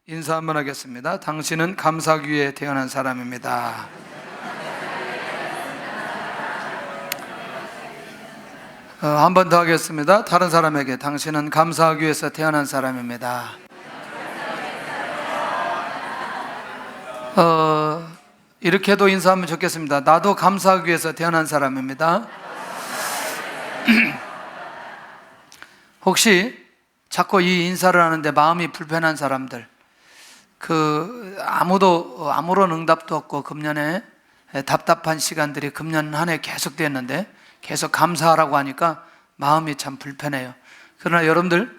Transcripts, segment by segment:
인사 한번 하겠습니다. 당신은 감사하기 위해 태어난 사람입니다. 한 번 더 하겠습니다. 다른 사람에게 당신은 감사하기 위해서 태어난 사람입니다. 이렇게도 인사하면 좋겠습니다. 나도 감사하기 위해서 태어난 사람입니다. 혹시 자꾸 이 인사를 하는데 마음이 불편한 사람들, 아무런 응답도 없고 금년에 답답한 시간들이 금년 한 해 계속 됐는데 계속 감사하라고 하니까 마음이 참 불편해요. 그러나 여러분들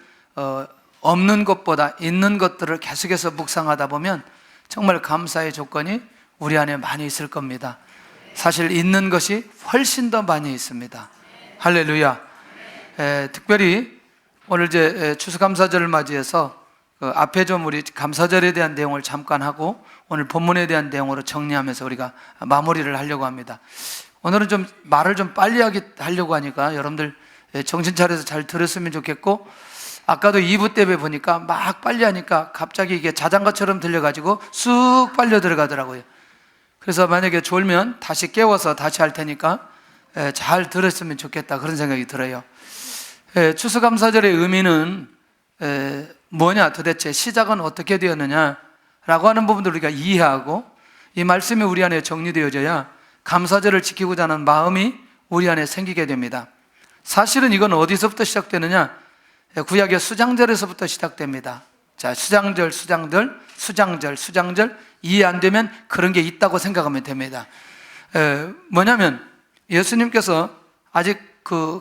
없는 것보다 있는 것들을 계속해서 묵상하다 보면 정말 감사의 조건이 우리 안에 많이 있을 겁니다. 사실 있는 것이 훨씬 더 많이 있습니다. 할렐루야. 특별히 오늘 이제 추수감사절을 맞이해서 앞에 좀 우리 감사절에 대한 내용을 잠깐 하고 오늘 본문에 대한 내용으로 정리하면서 우리가 마무리를 하려고 합니다. 오늘은 좀 말을 좀 빨리 하려고 하니까 여러분들 정신 차려서 잘 들었으면 좋겠고, 아까도 2부 때 보니까 막 빨리 하니까 갑자기 이게 자장가처럼 들려가지고 쑥 빨려 들어가더라고요. 그래서 만약에 졸면 다시 깨워서 다시 할 테니까 잘 들었으면 좋겠다, 그런 생각이 들어요. 추수감사절의 의미는 뭐냐, 도대체 시작은 어떻게 되었느냐 라고 하는 부분들을 우리가 이해하고 이 말씀이 우리 안에 정리되어져야 감사절을 지키고자 하는 마음이 우리 안에 생기게 됩니다. 사실은 이건 어디서부터 시작되느냐, 구약의 수장절에서부터 시작됩니다. 자, 수장절 이해 안 되면 그런 게 있다고 생각하면 됩니다. 뭐냐면 예수님께서 아직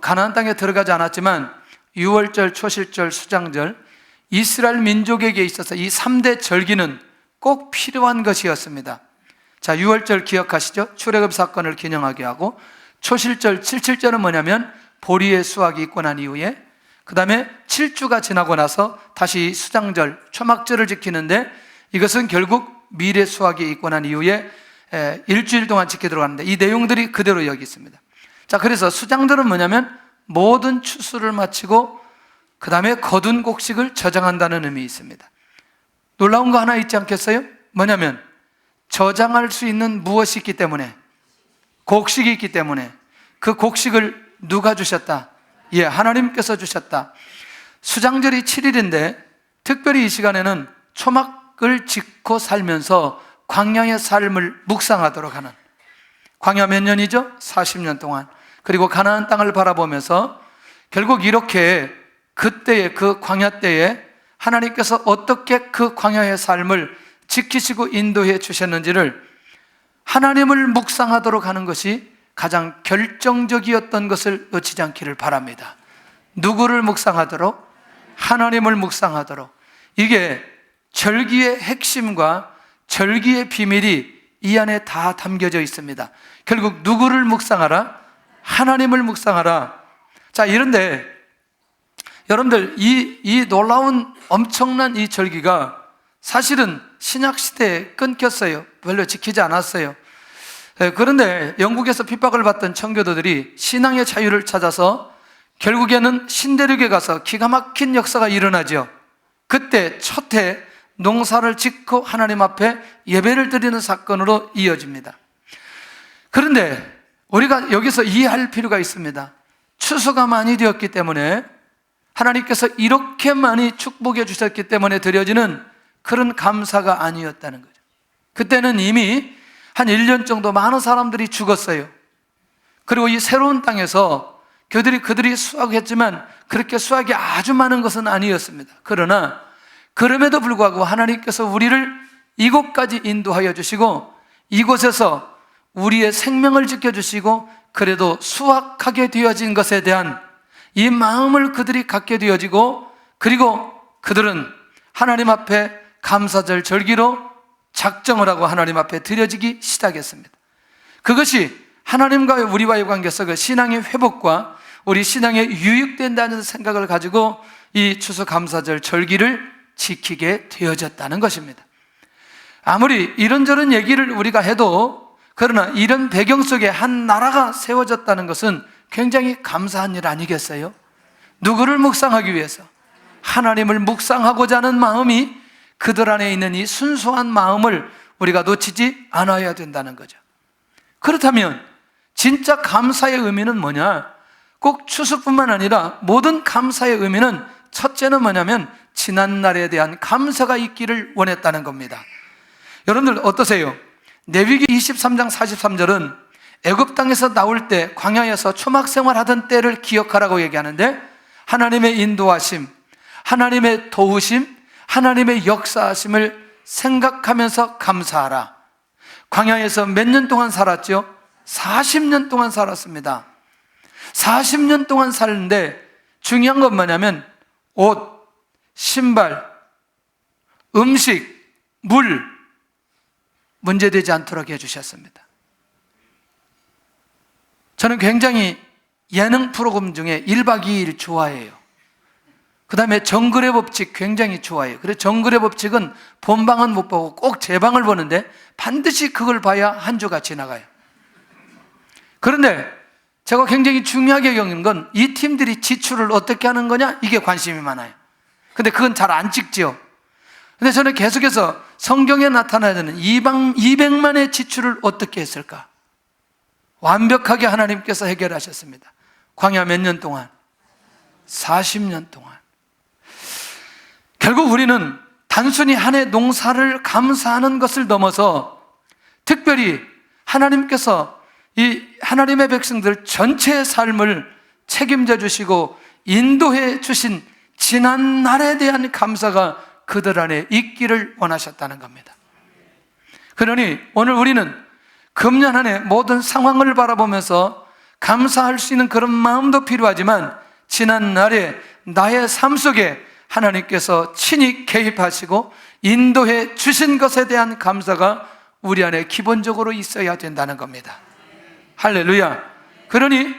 가나안 땅에 들어가지 않았지만 유월절, 초실절, 수장절, 이스라엘 민족에게 있어서 이 3대 절기는 꼭 필요한 것이었습니다. 자, 유월절 기억하시죠? 출애굽 사건을 기념하게 하고, 초실절, 칠칠절은 뭐냐면 보리의 수확이 있고 난 이후에 그 다음에 7주가 지나고 나서 다시 수장절, 초막절을 지키는데 이것은 결국 미래 수확이 있고 난 이후에 일주일 동안 지키도록 하는데 이 내용들이 그대로 여기 있습니다. 자, 그래서 수장절은 뭐냐면 모든 추수를 마치고 그 다음에 거둔 곡식을 저장한다는 의미 있습니다. 놀라운 거 하나 있지 않겠어요? 뭐냐면 저장할 수 있는 무엇이 있기 때문에, 곡식이 있기 때문에 그 곡식을 누가 주셨다? 하나님께서 주셨다. 수장절이 7일인데 특별히 이 시간에는 초막을 짓고 살면서 광야의 삶을 묵상하도록 하는, 광야 몇 년이죠? 40년 동안. 그리고 가나안 땅을 바라보면서 결국 이렇게 그때의 그 광야 때에 하나님께서 어떻게 그 광야의 삶을 지키시고 인도해 주셨는지를 하나님을 묵상하도록 하는 것이 가장 결정적이었던 것을 놓치지 않기를 바랍니다. 누구를 묵상하도록? 하나님을 묵상하도록. 이게 절기의 핵심과 절기의 비밀이 이 안에 다 담겨져 있습니다. 결국 누구를 묵상하라? 하나님을 묵상하라. 자, 이런데 여러분들 이 놀라운 엄청난 이 절기가 사실은 신약시대에 끊겼어요. 별로 지키지 않았어요. 그런데 영국에서 핍박을 받던 청교도들이 신앙의 자유를 찾아서 결국에는 신대륙에 가서 기가 막힌 역사가 일어나죠. 그때 첫 해 농사를 짓고 하나님 앞에 예배를 드리는 사건으로 이어집니다. 그런데 우리가 여기서 이해할 필요가 있습니다. 추수가 많이 되었기 때문에, 하나님께서 이렇게 많이 축복해 주셨기 때문에 드려지는 그런 감사가 아니었다는 거죠. 그때는 이미 한 1년 정도 많은 사람들이 죽었어요. 그리고 이 새로운 땅에서 그들이 수확했지만 그렇게 수확이 아주 많은 것은 아니었습니다. 그러나 그럼에도 불구하고 하나님께서 우리를 이곳까지 인도하여 주시고 이곳에서 우리의 생명을 지켜주시고 그래도 수확하게 되어진 것에 대한 이 마음을 그들이 갖게 되어지고, 그리고 그들은 하나님 앞에 감사절 절기로 작정을 하고 하나님 앞에 드려지기 시작했습니다. 그것이 하나님과 우리와의 관계에서 그 신앙의 회복과 우리 신앙에 유익된다는 생각을 가지고 이 추수감사절 절기를 지키게 되어졌다는 것입니다. 아무리 이런저런 얘기를 우리가 해도, 그러나 이런 배경 속에 한 나라가 세워졌다는 것은 굉장히 감사한 일 아니겠어요? 누구를 묵상하기 위해서? 하나님을 묵상하고자 하는 마음이 그들 안에 있는 이 순수한 마음을 우리가 놓치지 않아야 된다는 거죠. 그렇다면 진짜 감사의 의미는 뭐냐? 꼭 추수뿐만 아니라 모든 감사의 의미는 첫째는 뭐냐면 지난날에 대한 감사가 있기를 원했다는 겁니다. 여러분들 어떠세요? 레위기 23장 43절은 애굽 땅에서 나올 때 광야에서 초막 생활하던 때를 기억하라고 얘기하는데, 하나님의 인도하심, 하나님의 도우심, 하나님의 역사하심을 생각하면서 감사하라. 광야에서 몇 년 동안 살았죠? 40년 동안 살았습니다. 40년 동안 살는데 중요한 건 뭐냐면 옷, 신발, 음식, 물 문제되지 않도록 해주셨습니다. 저는 굉장히 예능 프로그램 중에 1박 2일 좋아해요. 그 다음에 정글의 법칙 굉장히 좋아해요. 그래서 정글의 법칙은 본방은 못 보고 꼭 재방을 보는데 반드시 그걸 봐야 한 주가 지나가요. 그런데 제가 굉장히 중요하게 여기는 건 이 팀들이 지출을 어떻게 하는 거냐, 이게 관심이 많아요. 근데 그건 잘 안 찍지요. 근데 저는 계속해서 성경에 나타나야 되는 200만의 지출을 어떻게 했을까? 완벽하게 하나님께서 해결하셨습니다. 광야 몇 년 동안? 40년 동안. 결국 우리는 단순히 한 해 농사를 감사하는 것을 넘어서 특별히 하나님께서 이 하나님의 백성들 전체의 삶을 책임져 주시고 인도해 주신 지난 날에 대한 감사가 그들 안에 있기를 원하셨다는 겁니다. 그러니 오늘 우리는 금년 한 해 모든 상황을 바라보면서 감사할 수 있는 그런 마음도 필요하지만, 지난 날에 나의 삶 속에 하나님께서 친히 개입하시고 인도해 주신 것에 대한 감사가 우리 안에 기본적으로 있어야 된다는 겁니다. 할렐루야. 그러니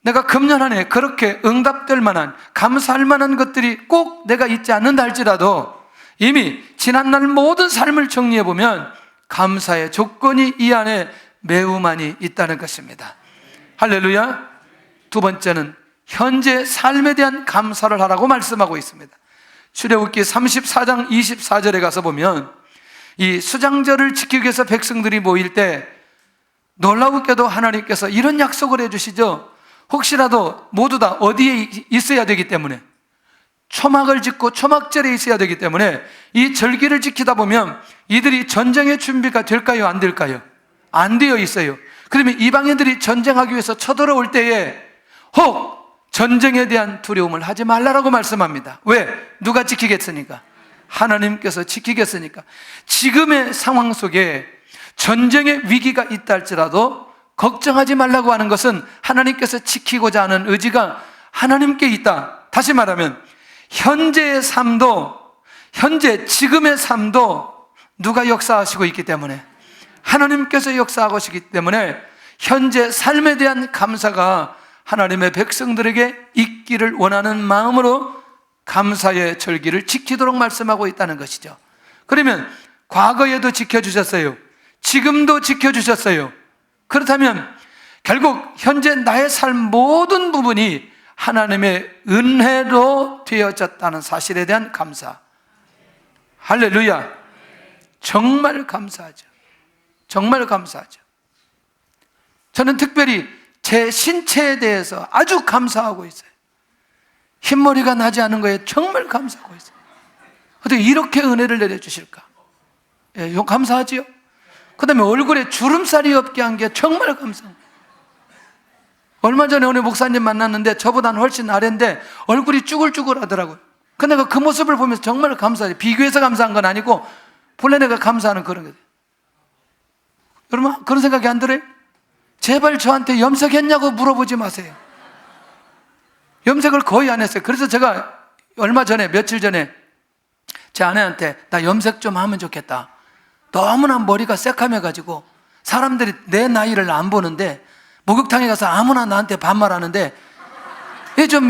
내가 금년 한 해 그렇게 응답될 만한, 감사할 만한 것들이 꼭 내가 있지 않는다 할지라도 이미 지난날 모든 삶을 정리해 보면 감사의 조건이 이 안에 매우 많이 있다는 것입니다. 할렐루야. 두 번째는 현재 삶에 대한 감사를 하라고 말씀하고 있습니다. 출애굽기 34장 24절에 가서 보면 이 수장절을 지키기 위해서 백성들이 모일 때 놀라우게도 하나님께서 이런 약속을 해주시죠. 혹시라도 모두 다 어디에 있어야 되기 때문에, 초막을 짓고 초막절에 있어야 되기 때문에 이 절기를 지키다 보면 이들이 전쟁의 준비가 될까요? 안 될까요? 안 되어 있어요. 그러면 이방인들이 전쟁하기 위해서 쳐들어올 때에 혹 전쟁에 대한 두려움을 하지 말라라고 말씀합니다. 왜? 누가 지키겠으니까? 하나님께서 지키겠으니까. 지금의 상황 속에 전쟁의 위기가 있다 할지라도 걱정하지 말라고 하는 것은 하나님께서 지키고자 하는 의지가 하나님께 있다. 다시 말하면 현재의 삶도, 현재 지금의 삶도 누가 역사하시고 있기 때문에, 하나님께서 역사하고 계시기 때문에 현재 삶에 대한 감사가 하나님의 백성들에게 있기를 원하는 마음으로 감사의 절기를 지키도록 말씀하고 있다는 것이죠. 그러면 과거에도 지켜주셨어요. 지금도 지켜주셨어요. 그렇다면 결국 현재 나의 삶 모든 부분이 하나님의 은혜로 되어졌다는 사실에 대한 감사. 할렐루야. 정말 감사하죠. 정말 감사하죠. 저는 특별히 제 신체에 대해서 아주 감사하고 있어요. 흰머리가 나지 않은 거에 정말 감사하고 있어요. 어떻게 이렇게 은혜를 내려주실까? 예, 감사하지요? 그 다음에 얼굴에 주름살이 없게 한 게 정말 감사합니다. 얼마 전에 오늘 목사님 만났는데 저보다는 훨씬 아래인데 얼굴이 쭈글쭈글 하더라고요. 근데 그 모습을 보면서 정말 감사해요. 비교해서 감사한 건 아니고 본래 내가 감사하는 그런 거예요. 여러분 그런 생각이 안 들어요? 제발 저한테 염색했냐고 물어보지 마세요. 염색을 거의 안 했어요. 그래서 제가 얼마 전에, 며칠 전에 제 아내한테 나 염색 좀 하면 좋겠다. 너무나 머리가 새카매가지고 사람들이 내 나이를 안 보는데 목욕탕에 가서 아무나 나한테 반말하는데 좀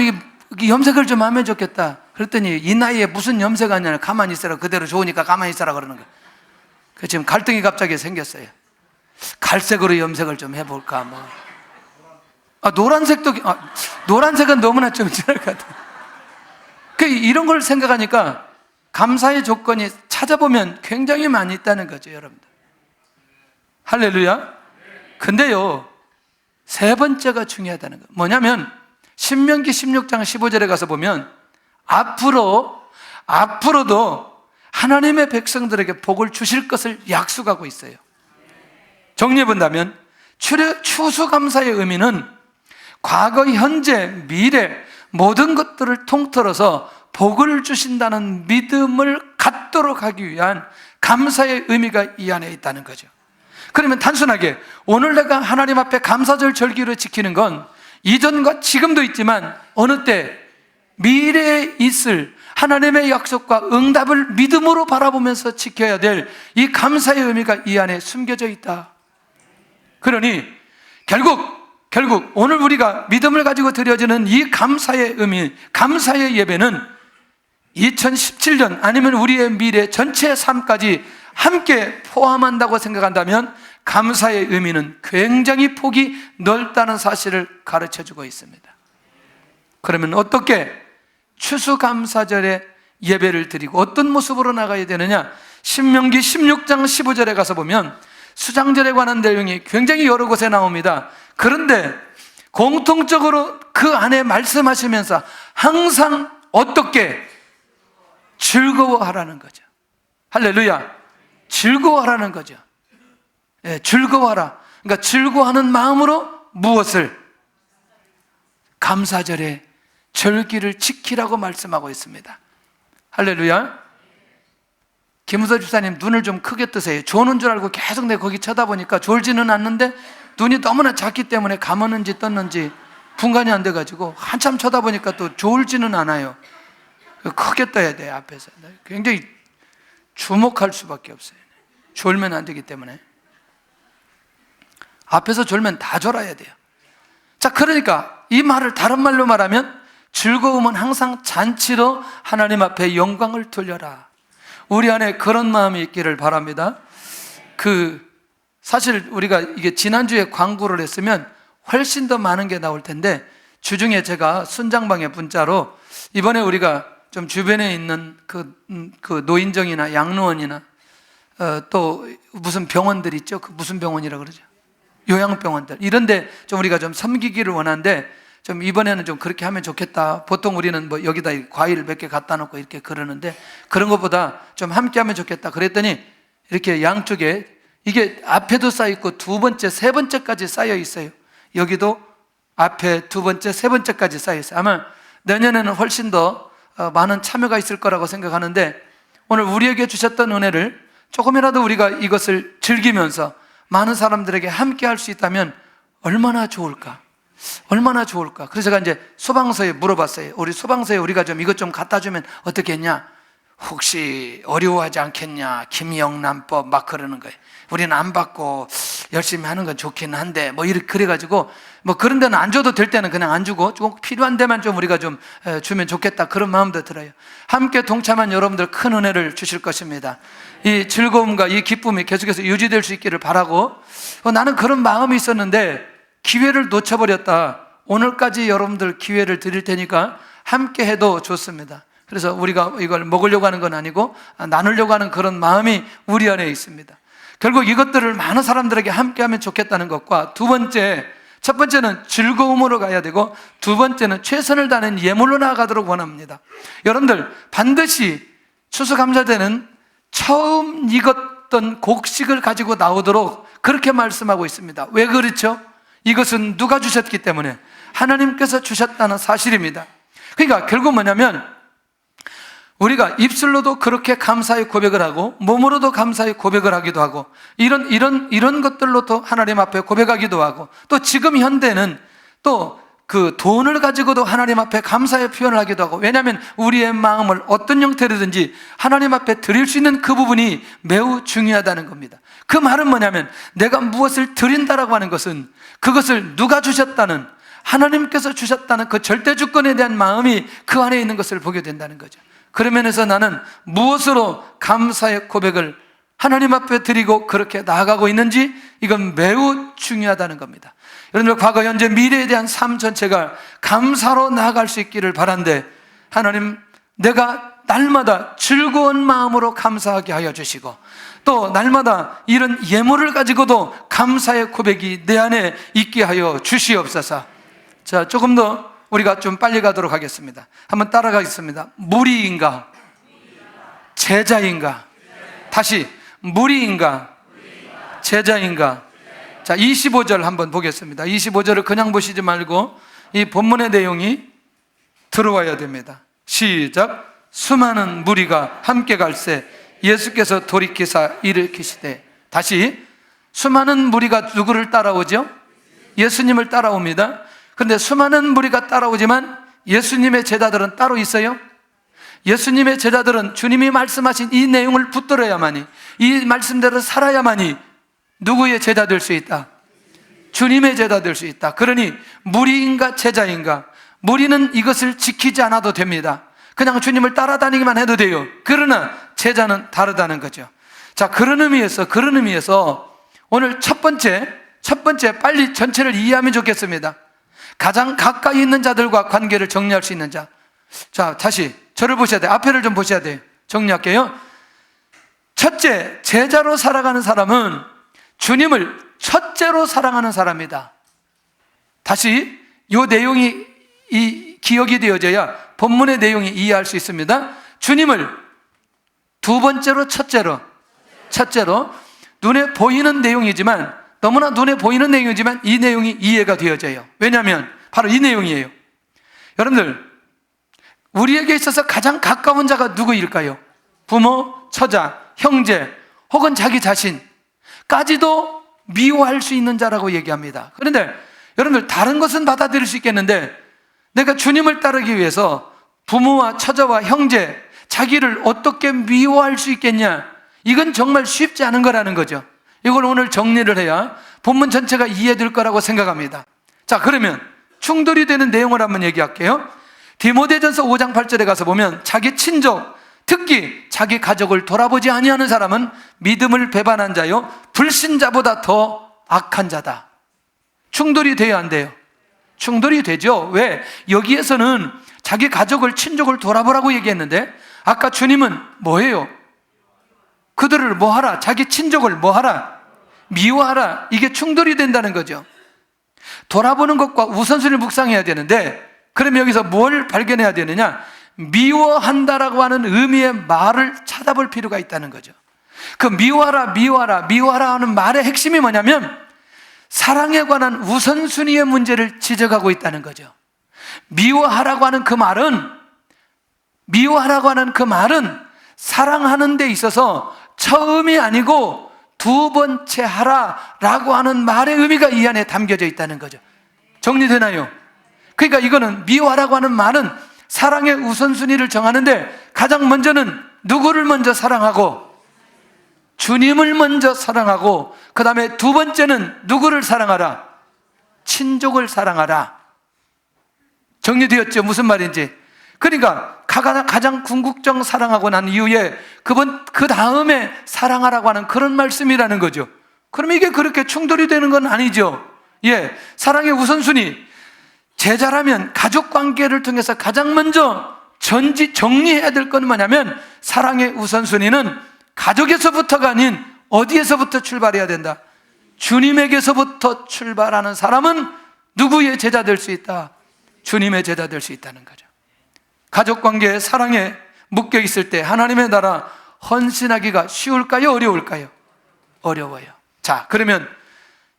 염색을 좀 하면 좋겠다. 그랬더니 이 나이에 무슨 염색하냐, 가만히 있어라, 그대로 좋으니까 가만히 있어라 그러는 거예요. 그래서 지금 갈등이 갑자기 생겼어요. 갈색으로 염색을 좀 해볼까 뭐. 노란색은 너무나 좀 지날 것 같아요. 이런 걸 생각하니까 감사의 조건이 찾아보면 굉장히 많이 있다는 거죠, 여러분들. 할렐루야. 근데요, 세 번째가 중요하다는 거. 뭐냐면 신명기 16장 15절에 가서 보면 앞으로도 하나님의 백성들에게 복을 주실 것을 약속하고 있어요. 정리해 본다면 추수감사의 의미는 과거, 현재, 미래 모든 것들을 통틀어서 복을 주신다는 믿음을 갖도록 하기 위한 감사의 의미가 이 안에 있다는 거죠. 그러면 단순하게 오늘 내가 하나님 앞에 감사절 절기를 지키는 건 이전과 지금도 있지만 어느 때 미래에 있을 하나님의 약속과 응답을 믿음으로 바라보면서 지켜야 될 이 감사의 의미가 이 안에 숨겨져 있다. 그러니 결국 오늘 우리가 믿음을 가지고 드려지는 이 감사의 의미, 감사의 예배는 2017년 아니면 우리의 미래 전체 삶까지 함께 포함한다고 생각한다면 감사의 의미는 굉장히 폭이 넓다는 사실을 가르쳐주고 있습니다. 그러면 어떻게 추수감사절에 예배를 드리고 어떤 모습으로 나가야 되느냐? 신명기 16장 15절에 가서 보면 수장절에 관한 내용이 굉장히 여러 곳에 나옵니다. 그런데 공통적으로 그 안에 말씀하시면서 항상 어떻게 즐거워하라는 거죠. 할렐루야. 즐거워하라는 거죠. 예, 즐거워하라. 그러니까 즐거워하는 마음으로 무엇을? 감사절에 절기를 지키라고 말씀하고 있습니다. 할렐루야. 김우서 집사님 눈을 좀 크게 뜨세요. 조는 줄 알고 계속 내가 거기 쳐다보니까 졸지는 않는데 눈이 너무나 작기 때문에 감았는지 떴는지 분간이 안 돼가지고 한참 쳐다보니까 또 졸지는 않아요. 크게 떠야 돼요. 앞에서 굉장히 주목할 수밖에 없어요. 졸면 안 되기 때문에 앞에서 졸면 다 졸아야 돼요. 자, 그러니까 이 말을 다른 말로 말하면 즐거움은 항상 잔치로 하나님 앞에 영광을 돌려라. 우리 안에 그런 마음이 있기를 바랍니다. 사실 우리가 이게 지난주에 광고를 했으면 훨씬 더 많은 게 나올 텐데 주중에 제가 순장방에 문자로 이번에 우리가 좀 주변에 있는 그 노인정이나 양로원이나 또 무슨 병원들 있죠? 그 무슨 병원이라고 그러죠? 요양병원들 이런데 좀 우리가 좀 섬기기를 원하는데 좀 이번에는 좀 그렇게 하면 좋겠다. 보통 우리는 뭐 여기다 과일 몇 개 갖다 놓고 이렇게 그러는데 그런 것보다 좀 함께 하면 좋겠다. 그랬더니 이렇게 양쪽에 이게 앞에도 쌓여 있고 두 번째, 세 번째까지 쌓여 있어요. 여기도 앞에 두 번째, 세 번째까지 쌓여 있어요. 아마 내년에는 훨씬 더 많은 참여가 있을 거라고 생각하는데 오늘 우리에게 주셨던 은혜를 조금이라도 우리가 이것을 즐기면서 많은 사람들에게 함께 할 수 있다면 얼마나 좋을까? 얼마나 좋을까? 그래서 제가 이제 소방서에 물어봤어요. 우리 소방서에 우리가 좀 이것 좀 갖다 주면 어떻겠냐? 혹시 어려워하지 않겠냐? 김영란법 막 그러는 거예요. 우리는 안 받고 열심히 하는 건 좋긴 한데 뭐 이렇게 그래가지고 뭐 그런 데는 안 줘도 될 때는 그냥 안 주고 좀 필요한 데만 좀 우리가 좀 주면 좋겠다 그런 마음도 들어요. 함께 동참한 여러분들 큰 은혜를 주실 것입니다. 이 즐거움과 이 기쁨이 계속해서 유지될 수 있기를 바라고 나는 그런 마음이 있었는데 기회를 놓쳐버렸다. 오늘까지 여러분들 기회를 드릴 테니까 함께 해도 좋습니다. 그래서 우리가 이걸 먹으려고 하는 건 아니고 나누려고 하는 그런 마음이 우리 안에 있습니다. 결국 이것들을 많은 사람들에게 함께 하면 좋겠다는 것과 첫 번째는 즐거움으로 가야 되고 두 번째는 최선을 다하는 예물로 나아가도록 원합니다. 여러분들 반드시 추수감사제는 처음 익었던 곡식을 가지고 나오도록 그렇게 말씀하고 있습니다. 왜 그렇죠? 이것은 누가 주셨기 때문에 하나님께서 주셨다는 사실입니다. 그러니까 결국 뭐냐면 우리가 입술로도 그렇게 감사의 고백을 하고 몸으로도 감사의 고백을 하기도 하고 이런 것들로도 하나님 앞에 고백하기도 하고 또 지금 현대는 또 그 돈을 가지고도 하나님 앞에 감사의 표현을 하기도 하고 왜냐하면 우리의 마음을 어떤 형태로든지 하나님 앞에 드릴 수 있는 그 부분이 매우 중요하다는 겁니다. 그 말은 뭐냐면 내가 무엇을 드린다라고 하는 것은 그것을 누가 주셨다는 하나님께서 주셨다는 그 절대 주권에 대한 마음이 그 안에 있는 것을 보게 된다는 거죠. 그런 면에서 나는 무엇으로 감사의 고백을 하나님 앞에 드리고 그렇게 나아가고 있는지 이건 매우 중요하다는 겁니다. 여러분들 과거, 현재, 미래에 대한 삶 전체가 감사로 나아갈 수 있기를 바란데 하나님 내가 날마다 즐거운 마음으로 감사하게 하여 주시고, 또 날마다 이런 예물을 가지고도 감사의 고백이 내 안에 있게 하여 주시옵소서. 자, 조금 더 우리가 좀 빨리 가도록 하겠습니다. 한번 따라가겠습니다. 무리인가? 제자인가? 다시, 무리인가? 제자인가? 자, 25절 한번 보겠습니다. 25절을 그냥 보시지 말고 이 본문의 내용이 들어와야 됩니다. 시작. 수많은 무리가 함께 갈새 예수께서 돌이키사 일으키시되. 다시, 수많은 무리가 누구를 따라오죠? 예수님을 따라옵니다. 그런데 수많은 무리가 따라오지만 예수님의 제자들은 따로 있어요? 예수님의 제자들은 주님이 말씀하신 이 내용을 붙들어야만이, 이 말씀대로 살아야만이 누구의 제자 될 수 있다? 주님의 제자 될 수 있다. 그러니 무리인가 제자인가? 무리는 이것을 지키지 않아도 됩니다. 그냥 주님을 따라다니기만 해도 돼요. 그러나 제자는 다르다는 거죠. 자, 그런 의미에서 오늘 첫 번째 빨리 전체를 이해하면 좋겠습니다. 가장 가까이 있는 자들과 관계를 정리할 수 있는 자. 자, 다시 저를 보셔야 돼요. 앞에를 좀 보셔야 돼요. 정리할게요. 첫째, 제자로 살아가는 사람은 주님을 첫째로 사랑하는 사람이다. 다시 이 내용이 기억이 되어져야 본문의 내용이 이해할 수 있습니다. 주님을 두 번째로, 첫째로 눈에 보이는 내용이지만, 너무나 눈에 보이는 내용이지만 이 내용이 이해가 되어져요. 왜냐하면 바로 이 내용이에요. 여러분들, 우리에게 있어서 가장 가까운 자가 누구일까요? 부모, 처자, 형제 혹은 자기 자신까지도 미워할 수 있는 자라고 얘기합니다. 그런데 여러분들, 다른 것은 받아들일 수 있겠는데 내가 주님을 따르기 위해서 부모와 처자와 형제, 자기를 어떻게 미워할 수 있겠냐? 이건 정말 쉽지 않은 거라는 거죠. 이걸 오늘 정리를 해야 본문 전체가 이해될 거라고 생각합니다. 자, 그러면 충돌이 되는 내용을 한번 얘기할게요. 디모데전서 5장 8절에 가서 보면 자기 친족, 특히 자기 가족을 돌아보지 아니하는 사람은 믿음을 배반한 자요 불신자보다 더 악한 자다. 충돌이 돼야 안 돼요? 충돌이 되죠. 왜? 여기에서는 자기 가족을, 친족을 돌아보라고 얘기했는데 아까 주님은 뭐예요? 그들을 뭐하라? 자기 친족을 뭐하라? 미워하라. 이게 충돌이 된다는 거죠. 돌아보는 것과 우선순위를 묵상해야 되는데, 그럼 여기서 뭘 발견해야 되느냐? 미워한다라고 하는 의미의 말을 찾아볼 필요가 있다는 거죠. 그 미워하라 하는 말의 핵심이 뭐냐면 사랑에 관한 우선순위의 문제를 지적하고 있다는 거죠. 미워하라고 하는 그 말은 사랑하는 데 있어서 처음이 아니고 두 번째 하라라고 하는 말의 의미가 이 안에 담겨져 있다는 거죠. 정리되나요? 그러니까 이거는 미워하라고 하는 말은 사랑의 우선순위를 정하는데 가장 먼저는 누구를 먼저 사랑하고 주님을 먼저 사랑하고, 그 다음에 두 번째는 누구를 사랑하라? 친족을 사랑하라. 정리되었죠? 무슨 말인지. 그러니까 가장 궁극적 사랑하고 난 이후에 그 다음에 사랑하라고 하는 그런 말씀이라는 거죠. 그럼 이게 그렇게 충돌이 되는 건 아니죠. 예, 사랑의 우선순위. 제자라면 가족 관계를 통해서 가장 먼저 정리해야 될 건 뭐냐면 사랑의 우선순위는 가족에서부터가 아닌 어디에서부터 출발해야 된다? 주님에게서부터 출발하는 사람은 누구의 제자 될 수 있다? 주님의 제자 될 수 있다는 거죠. 가족관계에 사랑에 묶여 있을 때 하나님의 나라 헌신하기가 쉬울까요? 어려울까요? 어려워요. 자, 그러면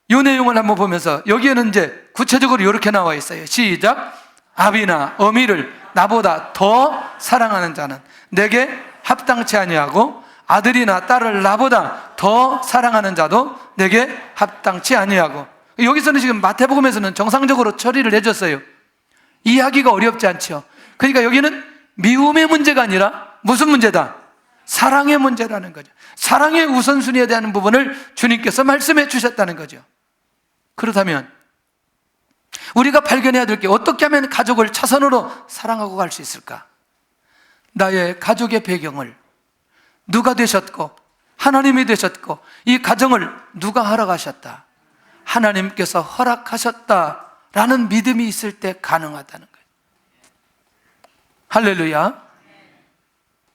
이 내용을 한번 보면서 여기에는 이제 구체적으로 이렇게 나와 있어요. 시작. 아비나 어미를 나보다 더 사랑하는 자는 내게 합당치 아니하고 아들이나 딸을 나보다 더 사랑하는 자도 내게 합당치 아니하고. 여기서는 지금 마태복음에서는 정상적으로 처리를 해줬어요. 이해하기가 어렵지 않죠. 그러니까 여기는 미움의 문제가 아니라 무슨 문제다? 사랑의 문제라는 거죠. 사랑의 우선순위에 대한 부분을 주님께서 말씀해 주셨다는 거죠. 그렇다면 우리가 발견해야 될 게 어떻게 하면 가족을 차선으로 사랑하고 갈 수 있을까? 나의 가족의 배경을 누가 되셨고 하나님이 되셨고 이 가정을 누가 허락하셨다? 하나님께서 허락하셨다라는 믿음이 있을 때 가능하다는 거예요. 할렐루야.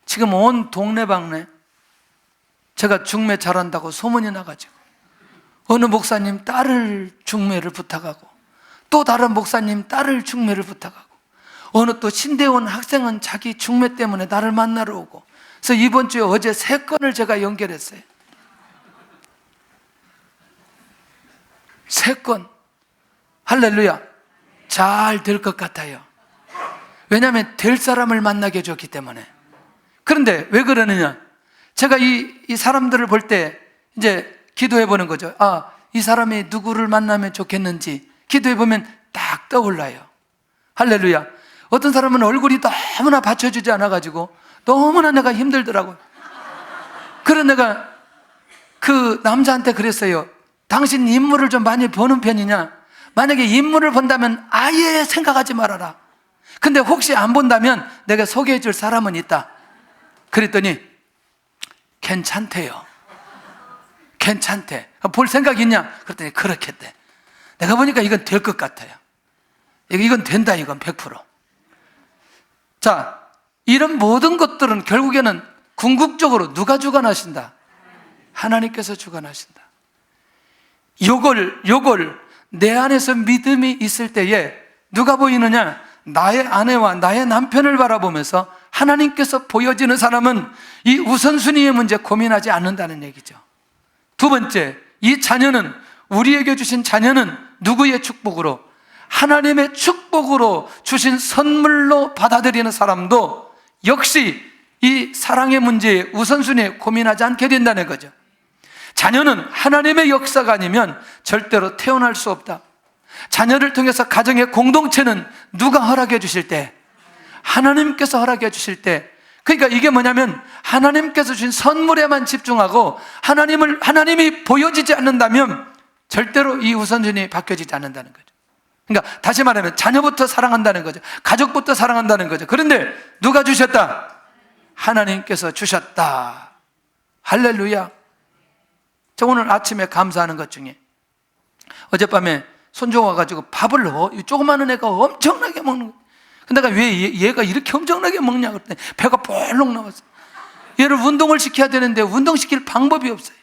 지금 온 동네방네 제가 중매 잘한다고 소문이 나가지고 어느 목사님 딸을 중매를 부탁하고 또 다른 목사님 딸을 중매를 부탁하고 어느 또 신대원 학생은 자기 중매 때문에 나를 만나러 오고, 그래서 이번 주에 어제 3건을 제가 연결했어요. 3건. 할렐루야. 잘 될 것 같아요. 왜냐하면 될 사람을 만나게 해줬기 때문에. 그런데 왜 그러느냐, 제가 이 사람들을 볼 때 이제 기도해 보는 거죠. 아, 이 사람이 누구를 만나면 좋겠는지 기도해 보면 딱 떠올라요. 할렐루야. 어떤 사람은 얼굴이 너무나 받쳐주지 않아가지고 너무나 내가 힘들더라고요. 그래서 내가 그 남자한테 그랬어요. 당신 인물을 좀 많이 보는 편이냐? 만약에 인물을 본다면 아예 생각하지 말아라. 근데 혹시 안 본다면 내가 소개해 줄 사람은 있다. 그랬더니 괜찮대요. 괜찮대. 볼 생각 있냐? 그랬더니 그렇겠대. 내가 보니까 이건 될 것 같아요. 이건 된다, 이건 100%. 자, 이런 모든 것들은 결국에는 궁극적으로 누가 주관하신다? 하나님께서 주관하신다. 요걸 내 안에서 믿음이 있을 때에 누가 보이느냐? 나의 아내와 나의 남편을 바라보면서 하나님께서 보여지는 사람은 이 우선순위의 문제 고민하지 않는다는 얘기죠. 두 번째, 이 자녀는, 우리에게 주신 자녀는 누구의 축복으로? 하나님의 축복으로 주신 선물로 받아들이는 사람도 역시 이 사랑의 문제에 우선순위에 고민하지 않게 된다는 거죠. 자녀는 하나님의 역사가 아니면 절대로 태어날 수 없다. 자녀를 통해서 가정의 공동체는 누가 허락해 주실 때? 하나님께서 허락해 주실 때. 그러니까 이게 뭐냐면 하나님께서 주신 선물에만 집중하고 하나님이 보여지지 않는다면 절대로 이 우선순위 바뀌어지지 않는다는 거죠. 그러니까 다시 말하면 자녀부터 사랑한다는 거죠. 가족부터 사랑한다는 거죠. 그런데 누가 주셨다? 하나님께서 주셨다. 할렐루야. 저 오늘 아침에 감사하는 것 중에 어젯밤에 손주가 와가지고 밥을 조그마한 애가 엄청나게 먹는 거예요. 근데 내가 왜 얘가 이렇게 엄청나게 먹냐 그랬더니 배가 볼록 나왔어요. 얘를 운동을 시켜야 되는데 운동시킬 방법이 없어요.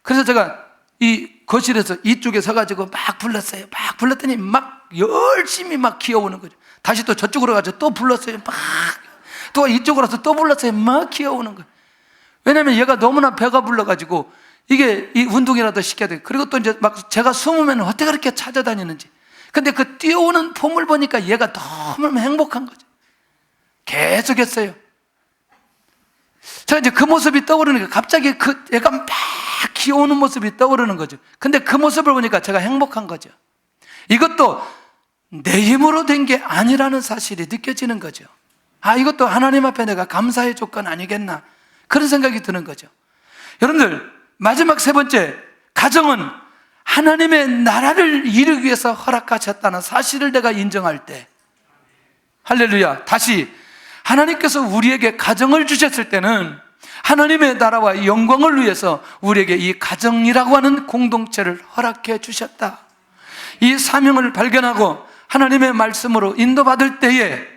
그래서 제가 이 거실에서 이쪽에 서가지고 막 불렀어요. 막 불렀더니 막 열심히 막 기어오는 거죠. 다시 또 저쪽으로 가서 또 불렀어요. 막 또 이쪽으로 와서 또 불렀어요. 막 기어오는 거예요. 왜냐면 얘가 너무나 배가 불러가지고 이게 이 운동이라도 시켜야 돼. 그리고 또 이제 막 제가 숨으면 어떻게 그렇게 찾아다니는지. 근데 그 뛰어오는 폼을 보니까 얘가 너무 행복한 거죠. 계속 했어요. 제가 이제 그 모습이 떠오르니까 갑자기 그 얘가 막 기어오는 모습이 떠오르는 거죠. 근데 그 모습을 보니까 제가 행복한 거죠. 이것도 내 힘으로 된 게 아니라는 사실이 느껴지는 거죠. 아, 이것도 하나님 앞에 내가 감사의 조건 아니겠나, 그런 생각이 드는 거죠. 여러분들, 마지막 3번째, 가정은 하나님의 나라를 이루기 위해서 허락하셨다는 사실을 내가 인정할 때, 할렐루야. 다시 하나님께서 우리에게 가정을 주셨을 때는 하나님의 나라와 영광을 위해서 우리에게 이 가정이라고 하는 공동체를 허락해 주셨다. 이 사명을 발견하고 하나님의 말씀으로 인도받을 때에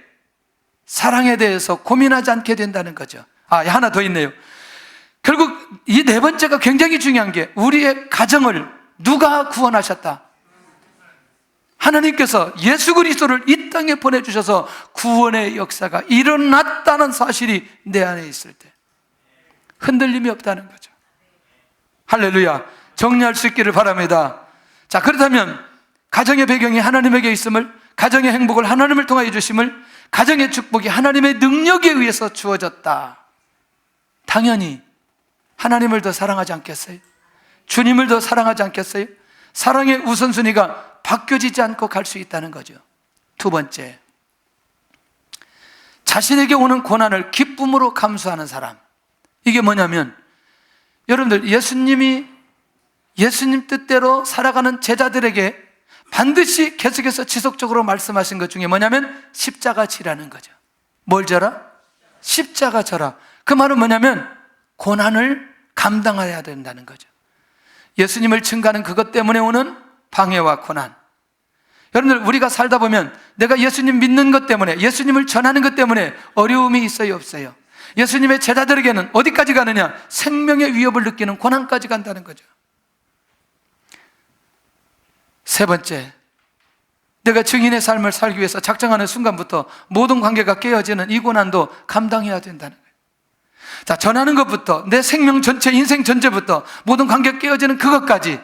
사랑에 대해서 고민하지 않게 된다는 거죠. 아, 하나 더 있네요. 결국 이 4번째가 굉장히 중요한 게, 우리의 가정을 누가 구원하셨다? 하나님께서 예수 그리스도를 이 땅에 보내주셔서 구원의 역사가 일어났다는 사실이 내 안에 있을 때 흔들림이 없다는 거죠. 할렐루야. 정리할 수 있기를 바랍니다. 자, 그렇다면 가정의 배경이 하나님에게 있음을, 가정의 행복을 하나님을 통하여 주심을, 가정의 축복이 하나님의 능력에 의해서 주어졌다. 당연히 하나님을 더 사랑하지 않겠어요? 주님을 더 사랑하지 않겠어요? 사랑의 우선순위가 바뀌어지지 않고 갈 수 있다는 거죠. 2번째, 자신에게 오는 고난을 기쁨으로 감수하는 사람. 이게 뭐냐면, 여러분들, 예수님 뜻대로 살아가는 제자들에게 반드시 계속해서 지속적으로 말씀하신 것 중에 뭐냐면 십자가 지라는 거죠. 뭘 져라? 십자가 져라. 그 말은 뭐냐면 고난을 감당해야 된다는 거죠. 예수님을 증거하는 그것 때문에 오는 방해와 고난. 여러분들, 우리가 살다 보면 내가 예수님 믿는 것 때문에, 예수님을 전하는 것 때문에 어려움이 있어요, 없어요? 예수님의 제자들에게는 어디까지 가느냐? 생명의 위협을 느끼는 고난까지 간다는 거죠. 세 번째, 내가 증인의 삶을 살기 위해서 작정하는 순간부터 모든 관계가 깨어지는 이 고난도 감당해야 된다는 거예요. 자, 전하는 것부터, 내 생명 전체, 인생 전체부터 모든 관계가 깨어지는 그것까지.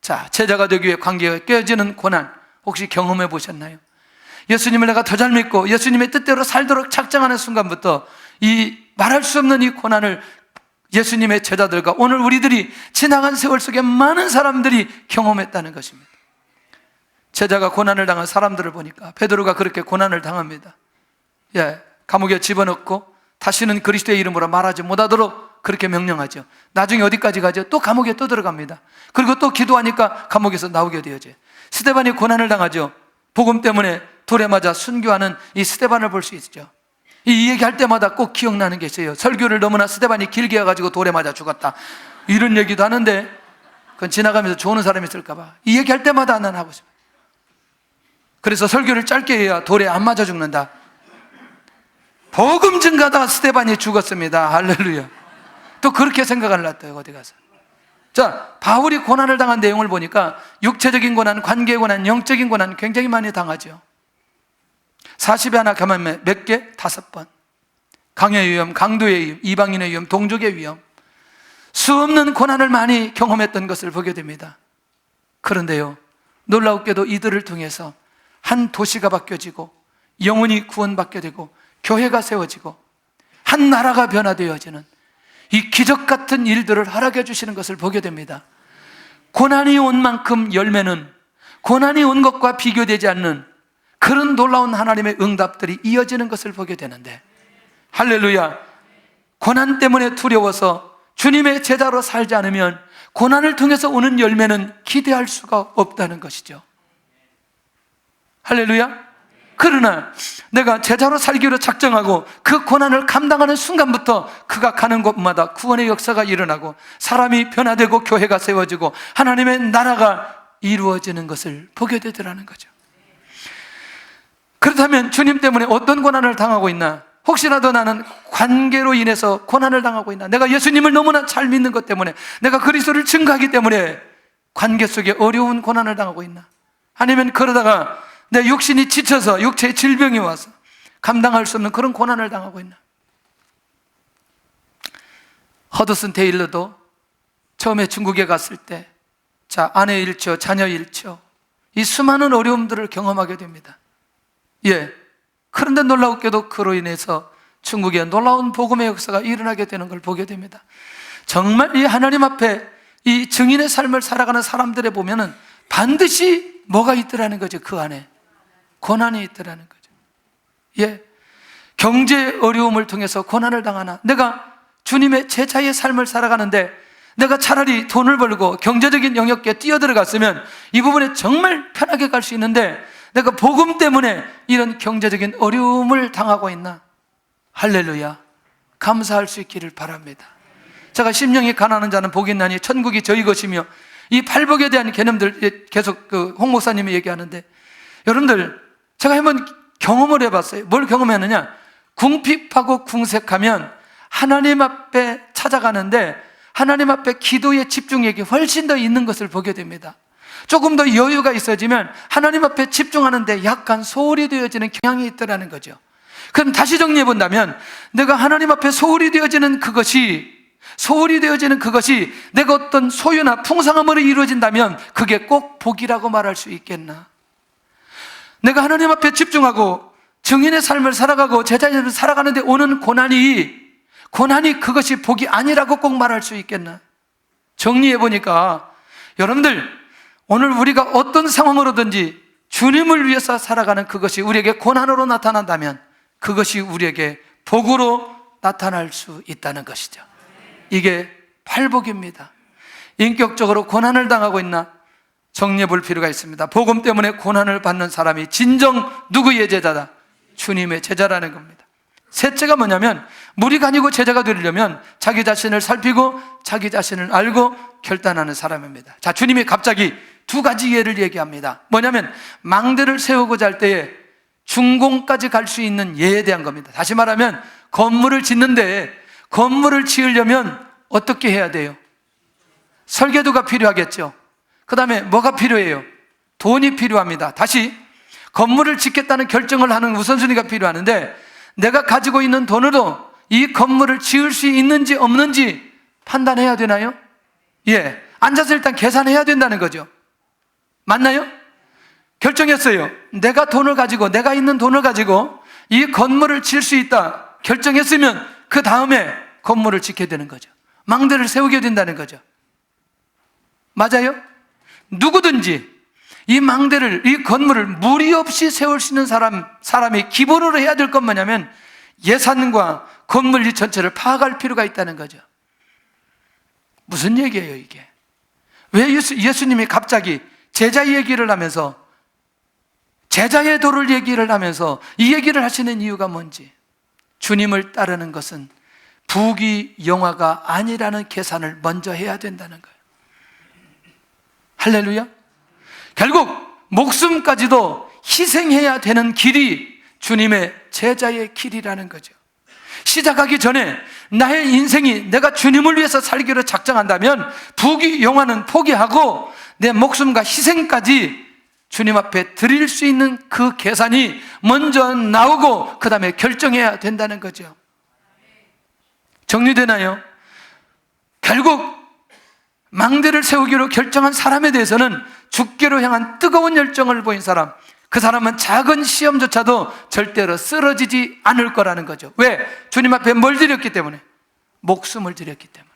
자, 제자가 되기 위해 관계가 깨어지는 고난 혹시 경험해 보셨나요? 예수님을 내가 더 잘 믿고 예수님의 뜻대로 살도록 작정하는 순간부터 이 말할 수 없는 이 고난을 예수님의 제자들과 오늘 우리들이 지나간 세월 속에 많은 사람들이 경험했다는 것입니다. 제자가 고난을 당한 사람들을 보니까 베드로가 그렇게 고난을 당합니다. 감옥에 집어넣고 다시는 그리스도의 이름으로 말하지 못하도록 그렇게 명령하죠. 나중에 어디까지 가죠? 또 감옥에 또 들어갑니다. 그리고 또 기도하니까 감옥에서 나오게 되어져. 스데반이 고난을 당하죠. 복음 때문에 돌에 맞아 순교하는 이 스데반을 볼 수 있죠. 이 얘기할 때마다 꼭 기억나는 게 있어요. 설교를 너무나 스데반이 길게 해가지고 돌에 맞아 죽었다, 이런 얘기도 하는데 그건 지나가면서 좋은 사람이 있을까 봐 이 얘기할 때마다 난 하고 싶어요. 그래서 설교를 짧게 해야 돌에 안 맞아 죽는다. 복음 증가다 스데반이 죽었습니다. 할렐루야. 또 그렇게 생각을 놨대요, 어디 가서. 자, 바울이 고난을 당한 내용을 보니까 육체적인 고난, 관계의 고난, 영적인 고난 굉장히 많이 당하죠. 40에 하나 가면 몇 개? 5번. 강의 위험, 강도의 위험, 이방인의 위험, 동족의 위험, 수 없는 고난을 많이 경험했던 것을 보게 됩니다. 그런데요, 놀라웠게도 이들을 통해서 한 도시가 바뀌어지고 영혼이 구원받게 되고 교회가 세워지고 한 나라가 변화되어지는 이 기적 같은 일들을 허락해 주시는 것을 보게 됩니다. 고난이 온 만큼 열매는 고난이 온 것과 비교되지 않는 그런 놀라운 하나님의 응답들이 이어지는 것을 보게 되는데, 할렐루야. 고난 때문에 두려워서 주님의 제자로 살지 않으면 고난을 통해서 오는 열매는 기대할 수가 없다는 것이죠. 할렐루야. 그러나 내가 제자로 살기로 작정하고 그 고난을 감당하는 순간부터 그가 가는 곳마다 구원의 역사가 일어나고 사람이 변화되고 교회가 세워지고 하나님의 나라가 이루어지는 것을 보게 되더라는 거죠. 그렇다면 주님 때문에 어떤 고난을 당하고 있나? 혹시라도 나는 관계로 인해서 고난을 당하고 있나? 내가 예수님을 너무나 잘 믿는 것 때문에, 내가 그리스도를 증거하기 때문에 관계 속에 어려운 고난을 당하고 있나? 아니면 그러다가 내 육신이 지쳐서 육체의 질병이 와서 감당할 수 없는 그런 고난을 당하고 있나? 허드슨 테일러도 처음에 중국에 갔을 때 아내 잃죠, 자녀 잃죠, 이 수많은 어려움들을 경험하게 됩니다. 그런데 놀라웠게도 그로 인해서 중국에 놀라운 복음의 역사가 일어나게 되는 걸 보게 됩니다. 정말 이 하나님 앞에 이 증인의 삶을 살아가는 사람들에 보면은 반드시 뭐가 있더라는 거죠. 그 안에 고난이 있더라는 거죠. 경제 어려움을 통해서 고난을 당하나? 내가 주님의 제자의 삶을 살아가는데 내가 차라리 돈을 벌고 경제적인 영역에 뛰어들어갔으면 이 부분에 정말 편하게 갈 수 있는데 내가 복음 때문에 이런 경제적인 어려움을 당하고 있나? 할렐루야. 감사할 수 있기를 바랍니다. 제가 심령이 가난한 자는 복이 있나니 천국이 저희 것이며, 이 팔복에 대한 개념들 계속 홍 목사님이 얘기하는데, 여러분들 제가 한번 경험을 해봤어요. 뭘 경험했느냐? 궁핍하고 궁색하면 하나님 앞에 찾아가는데 하나님 앞에 기도의 집중력이 훨씬 더 있는 것을 보게 됩니다. 조금 더 여유가 있어지면 하나님 앞에 집중하는데 약간 소홀히 되어지는 경향이 있더라는 거죠. 그럼 다시 정리해 본다면, 내가 하나님 앞에 소홀히 되어지는 그것이 내가 어떤 소유나 풍성함으로 이루어진다면 그게 꼭 복이라고 말할 수 있겠나? 내가 하나님 앞에 집중하고 증인의 삶을 살아가고 제자의 삶을 살아가는데 오는 고난이 그것이 복이 아니라고 꼭 말할 수 있겠나? 정리해 보니까 여러분들, 오늘 우리가 어떤 상황으로든지 주님을 위해서 살아가는 그것이 우리에게 고난으로 나타난다면 그것이 우리에게 복으로 나타날 수 있다는 것이죠. 이게 팔복입니다. 인격적으로 고난을 당하고 있나? 정리해 볼 필요가 있습니다. 복음 때문에 고난을 받는 사람이 진정 누구의 제자다? 주님의 제자라는 겁니다. 셋째가 뭐냐면, 무리가 아니고 제자가 되려면 자기 자신을 살피고 자기 자신을 알고 결단하는 사람입니다. 자, 주님이 갑자기 두 가지 예를 얘기합니다. 뭐냐면 망대를 세우고자 할 때에 중공까지 갈 수 있는 예에 대한 겁니다. 다시 말하면 건물을 짓는데 건물을 지으려면 어떻게 해야 돼요? 설계도가 필요하겠죠. 그 다음에 뭐가 필요해요? 돈이 필요합니다. 다시 건물을 짓겠다는 결정을 하는 우선순위가 필요하는데 내가 가지고 있는 돈으로 이 건물을 지을 수 있는지 없는지 판단해야 되나요? 예, 앉아서 일단 계산해야 된다는 거죠. 맞나요? 결정했어요. 내가 돈을 가지고, 내가 있는 돈을 가지고 이 건물을 질 수 있다 결정했으면 그 다음에 건물을 짓게 되는 거죠. 망대를 세우게 된다는 거죠. 맞아요? 누구든지 이 망대를, 이 건물을 무리 없이 세울 수 있는 사람이 기본으로 해야 될 건 뭐냐면 예산과 건물 이 전체를 파악할 필요가 있다는 거죠. 무슨 얘기예요 이게? 왜 예수님이 갑자기 제자 얘기를 하면서, 제자의 도를 얘기를 하면서 이 얘기를 하시는 이유가 뭔지, 주님을 따르는 것은 부귀영화가 아니라는 계산을 먼저 해야 된다는 거예요. 할렐루야. 결국 목숨까지도 희생해야 되는 길이 주님의 제자의 길이라는 거죠. 시작하기 전에 나의 인생이 내가 주님을 위해서 살기로 작정한다면 부귀영화는 포기하고 내 목숨과 희생까지 주님 앞에 드릴 수 있는 그 계산이 먼저 나오고 그 다음에 결정해야 된다는 거죠. 정리되나요? 결국 망대를 세우기로 결정한 사람에 대해서는 죽기로 향한 뜨거운 열정을 보인 사람, 그 사람은 작은 시험조차도 절대로 쓰러지지 않을 거라는 거죠. 왜? 주님 앞에 뭘 드렸기 때문에? 목숨을 드렸기 때문에.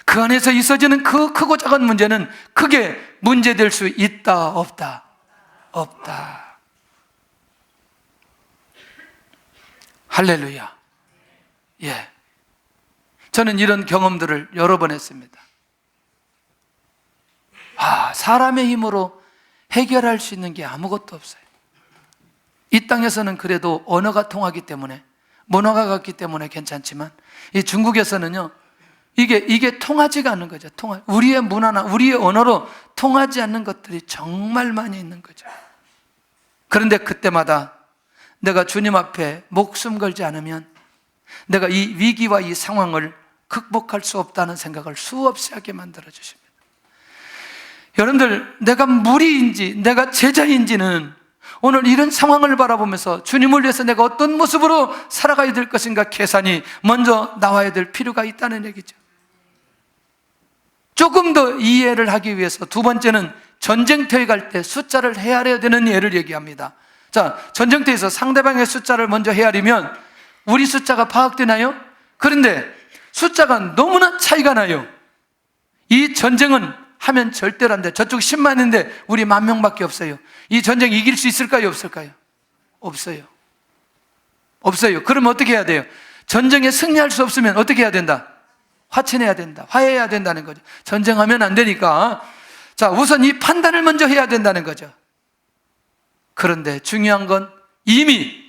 그 안에서 있어지는 그 크고 작은 문제는 크게 문제될 수 있다, 없다? 없다. 할렐루야. 예. 저는 이런 경험들을 여러 번 했습니다. 사람의 힘으로 해결할 수 있는 게 아무것도 없어요. 이 땅에서는 그래도 언어가 통하기 때문에, 문화가 같기 때문에 괜찮지만 이 중국에서는요, 이게 통하지가 않는 거죠. 우리의 문화나 우리의 언어로 통하지 않는 것들이 정말 많이 있는 거죠. 그런데 그때마다 내가 주님 앞에 목숨 걸지 않으면 내가 이 위기와 이 상황을 극복할 수 없다는 생각을 수없이 하게 만들어 주십니다. 여러분들, 내가 무리인지 내가 제자인지는 오늘 이런 상황을 바라보면서 주님을 위해서 내가 어떤 모습으로 살아가야 될 것인가 계산이 먼저 나와야 될 필요가 있다는 얘기죠. 조금 더 이해를 하기 위해서 두 번째는 전쟁터에 갈 때 숫자를 헤아려야 되는 예를 얘기합니다. 자, 전쟁터에서 상대방의 숫자를 먼저 헤아리면 우리 숫자가 파악되나요? 그런데 숫자가 너무나 차이가 나요. 이 전쟁은 하면 절대로 안 돼. 저쪽 10만인데 우리 10,000명밖에 없어요. 이 전쟁 이길 수 있을까요? 없을까요? 없어요. 없어요. 그럼 어떻게 해야 돼요? 전쟁에 승리할 수 없으면 어떻게 해야 된다? 화친해야 된다. 화해해야 된다는 거죠. 전쟁하면 안 되니까. 자, 우선 이 판단을 먼저 해야 된다는 거죠. 그런데 중요한 건 이미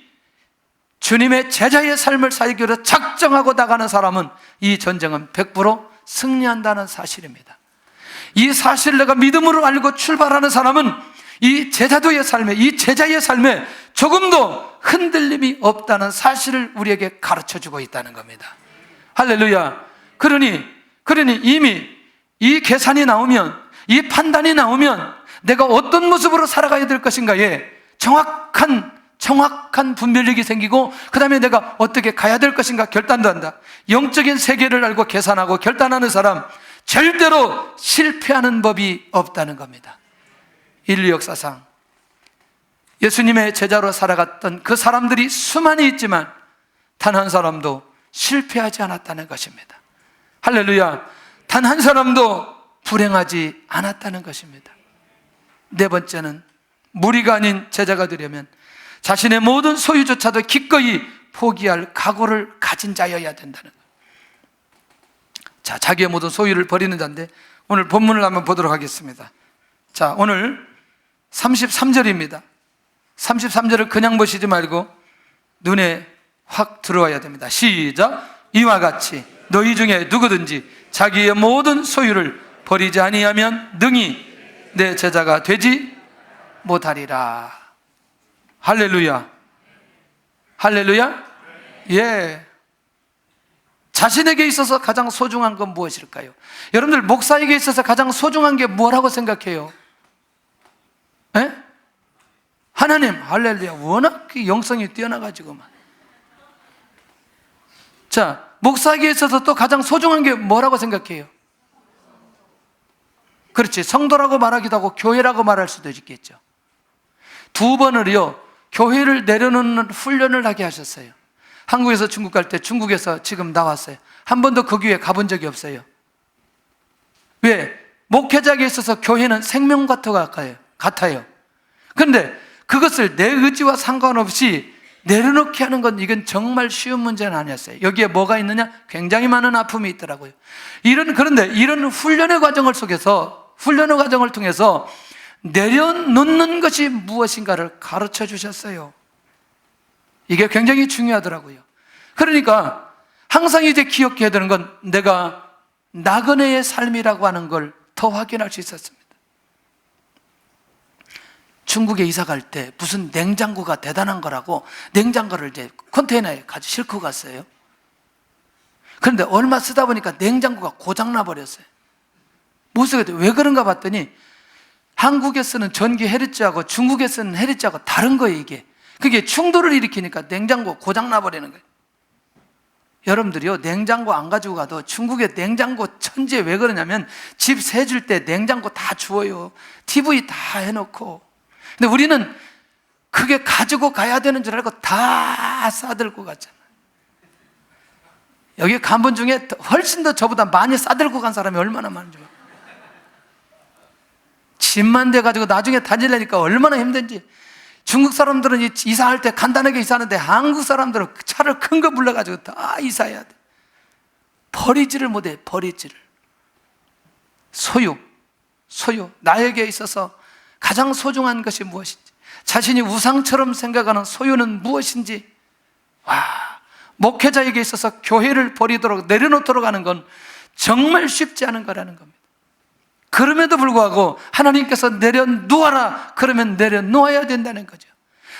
주님의 제자의 삶을 살기로 작정하고 나가는 사람은 이 전쟁은 100% 승리한다는 사실입니다. 이 사실을 내가 믿음으로 알고 출발하는 사람은 이 제자도의 삶에, 이 제자의 삶에 조금도 흔들림이 없다는 사실을 우리에게 가르쳐주고 있다는 겁니다. 할렐루야. 그러니 이미 이 계산이 나오면, 이 판단이 나오면 내가 어떤 모습으로 살아가야 될 것인가에 정확한 분별력이 생기고 그 다음에 내가 어떻게 가야 될 것인가 결단도 한다. 영적인 세계를 알고 계산하고 결단하는 사람, 절대로 실패하는 법이 없다는 겁니다. 인류 역사상 예수님의 제자로 살아갔던 그 사람들이 수많이 있지만 단 한 사람도 실패하지 않았다는 것입니다. 할렐루야. 단 한 사람도 불행하지 않았다는 것입니다. 네 번째는 무리가 아닌 제자가 되려면 자신의 모든 소유조차도 기꺼이 포기할 각오를 가진 자여야 된다는 거예요. 자, 자기의 모든 소유를 버리는 자인데 오늘 본문을 한번 보도록 하겠습니다. 자, 오늘 33절입니다. 33절을 그냥 보시지 말고 눈에 확 들어와야 됩니다. 시작. 이와 같이 너희 중에 누구든지 자기의 모든 소유를 버리지 아니하면 능히 내 제자가 되지 못하리라. 할렐루야. 할렐루야. 예. 자신에게 있어서 가장 소중한 건 무엇일까요? 여러분들 목사에게 있어서 가장 소중한 게 뭐라고 생각해요? 예? 하나님, 할렐루야. 워낙 영성이 뛰어나가지고만. 자, 목사에게 있어서 또 가장 소중한 게 뭐라고 생각해요? 그렇지. 성도라고 말하기도 하고 교회라고 말할 수도 있겠죠. 두 번을요, 교회를 내려놓는 훈련을 하게 하셨어요. 한국에서 중국 갈 때 중국에서 지금 나왔어요. 한 번도 그 교회 가본 적이 없어요. 왜? 목회자에게 있어서 교회는 생명과도 같아요. 그런데 그것을 내 의지와 상관없이 내려놓게 하는 건 이건 정말 쉬운 문제는 아니었어요. 여기에 뭐가 있느냐? 굉장히 많은 아픔이 있더라고요. 그런데 이런 훈련의 과정을 통해서 내려놓는 것이 무엇인가를 가르쳐 주셨어요. 이게 굉장히 중요하더라고요. 그러니까 항상 이제 기억해야 되는 건 내가 나그네의 삶이라고 하는 걸 더 확인할 수 있었습니다. 중국에 이사 갈 때 무슨 냉장고가 대단한 거라고 냉장고를 이제 컨테이너에 가지고 싣고 갔어요. 그런데 얼마 쓰다 보니까 냉장고가 고장나 버렸어요. 왜 그런가 봤더니 한국에 쓰는 전기 헤르츠하고 중국에 쓰는 헤르츠하고 다른 거예요, 이게. 그게 충돌을 일으키니까 냉장고 고장나 버리는 거예요. 여러분들이요, 냉장고 안 가지고 가도 중국의 냉장고 천지에 왜 그러냐면 집 세줄 때 냉장고 다 주워요. TV 다 해놓고. 근데 우리는 그게 가지고 가야 되는 줄 알고 다 싸들고 갔잖아요. 여기 간 분 중에 훨씬 더 저보다 많이 싸들고 간 사람이 얼마나 많은지. 집만 돼가지고 나중에 다니려니까 얼마나 힘든지. 중국 사람들은 이사할 때 간단하게 이사하는데 한국 사람들은 차를 큰 거 불러가지고 다 이사해야 돼. 버리지를 못해, 버리지를. 소유. 나에게 있어서 가장 소중한 것이 무엇인지, 자신이 우상처럼 생각하는 소유는 무엇인지, 목회자에게 있어서 교회를 버리도록 내려놓도록 하는 건 정말 쉽지 않은 거라는 겁니다. 그럼에도 불구하고 하나님께서 내려놓아라 그러면 내려놓아야 된다는 거죠.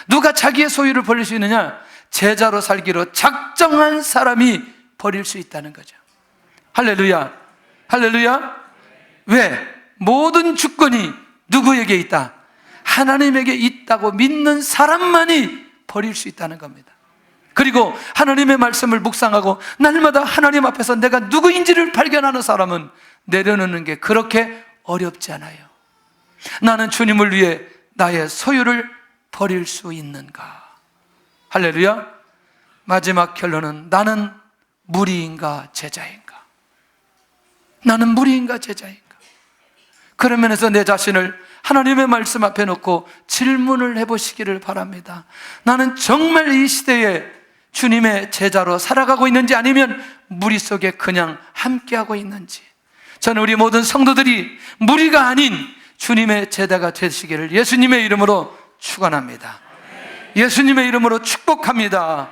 누가 자기의 소유를 버릴 수 있느냐? 제자로 살기로 작정한 사람이 버릴 수 있다는 거죠. 할렐루야. 할렐루야. 왜? 모든 주권이 누구에게 있다? 하나님에게 있다고 믿는 사람만이 버릴 수 있다는 겁니다. 그리고 하나님의 말씀을 묵상하고 날마다 하나님 앞에서 내가 누구인지를 발견하는 사람은 내려놓는 게 그렇게 어렵지 않아요. 나는 주님을 위해 나의 소유를 버릴 수 있는가? 할렐루야. 마지막 결론은 나는 무리인가 제자인가? 나는 무리인가 제자인가? 그런 면에서 내 자신을 하나님의 말씀 앞에 놓고 질문을 해보시기를 바랍니다. 나는 정말 이 시대에 주님의 제자로 살아가고 있는지 아니면 무리 속에 그냥 함께하고 있는지. 저는 우리 모든 성도들이 무리가 아닌 주님의 제자가 되시기를 예수님의 이름으로 축원합니다. 예수님의 이름으로 축복합니다.